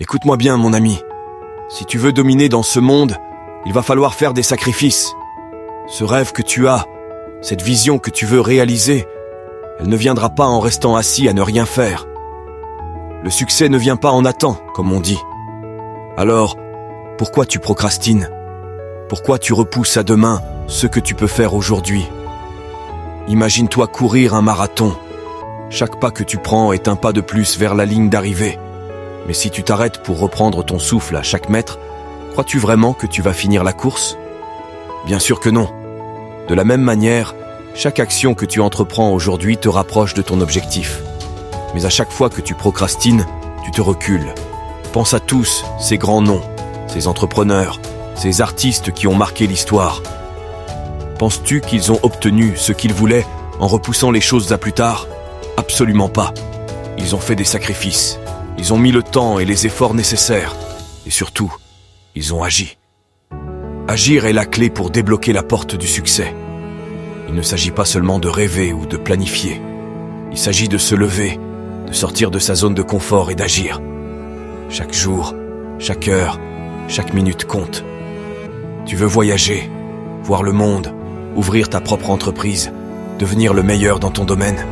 Écoute-moi bien, mon ami. Si tu veux dominer dans ce monde, il va falloir faire des sacrifices. Ce rêve que tu as, cette vision que tu veux réaliser, elle ne viendra pas en restant assis à ne rien faire. Le succès ne vient pas en attend, comme on dit. Alors, pourquoi tu procrastines? Pourquoi tu repousses à demain ce que tu peux faire aujourd'hui? Imagine-toi courir un marathon. Chaque pas que tu prends est un pas de plus vers la ligne d'arrivée. Mais si tu t'arrêtes pour reprendre ton souffle à chaque mètre, crois-tu vraiment que tu vas finir la course? Bien sûr que non. De la même manière, chaque action que tu entreprends aujourd'hui te rapproche de ton objectif. Mais à chaque fois que tu procrastines, tu te recules. Pense à tous ces grands noms, ces entrepreneurs, ces artistes qui ont marqué l'histoire. Penses-tu qu'ils ont obtenu ce qu'ils voulaient en repoussant les choses à plus tard? Absolument pas. Ils ont fait des sacrifices. Ils ont mis le temps et les efforts nécessaires. Et surtout, ils ont agi. Agir est la clé pour débloquer la porte du succès. Il ne s'agit pas seulement de rêver ou de planifier. Il s'agit de se lever, de sortir de sa zone de confort et d'agir. Chaque jour, chaque heure, chaque minute compte. Tu veux voyager, voir le monde, ouvrir ta propre entreprise, devenir le meilleur dans ton domaine?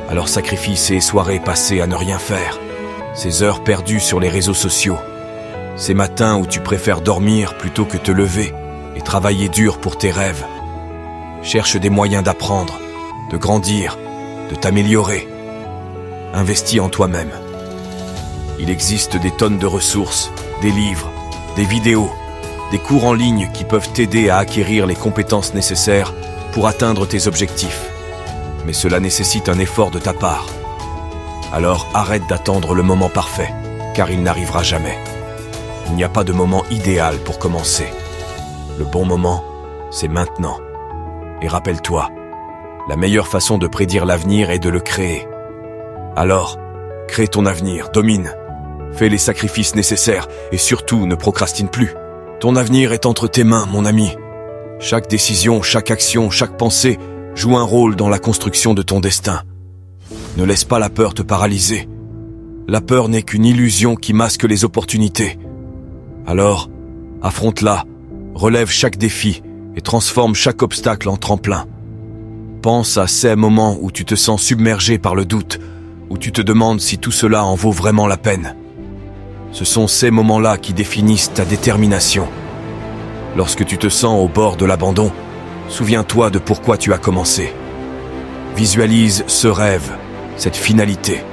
Alors sacrifie ces soirées passées à ne rien faire, ces heures perdues sur les réseaux sociaux, ces matins où tu préfères dormir plutôt que te lever et travailler dur pour tes rêves. Cherche des moyens d'apprendre, de grandir, de t'améliorer. Investis en toi-même. Il existe des tonnes de ressources, des livres, des vidéos, des cours en ligne qui peuvent t'aider à acquérir les compétences nécessaires pour atteindre tes objectifs. Mais cela nécessite un effort de ta part. Alors arrête d'attendre le moment parfait, car il n'arrivera jamais. Il n'y a pas de moment idéal pour commencer. Le bon moment, c'est maintenant. Et rappelle-toi, la meilleure façon de prédire l'avenir est de le créer. Alors, crée ton avenir, domine. Fais les sacrifices nécessaires et surtout ne procrastine plus. Ton avenir est entre tes mains, mon ami. Chaque décision, chaque action, chaque pensée joue un rôle dans la construction de ton destin. Ne laisse pas la peur te paralyser. La peur n'est qu'une illusion qui masque les opportunités. Alors, affronte-la, relève chaque défi et transforme chaque obstacle en tremplin. Pense à ces moments où tu te sens submergé par le doute, où tu te demandes si tout cela en vaut vraiment la peine. Ce sont ces moments-là qui définissent ta détermination. Lorsque tu te sens au bord de l'abandon, souviens-toi de pourquoi tu as commencé. Visualise ce rêve, cette finalité.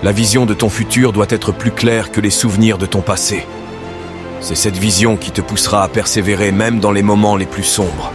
La vision de ton futur doit être plus claire que les souvenirs de ton passé. C'est cette vision qui te poussera à persévérer même dans les moments les plus sombres.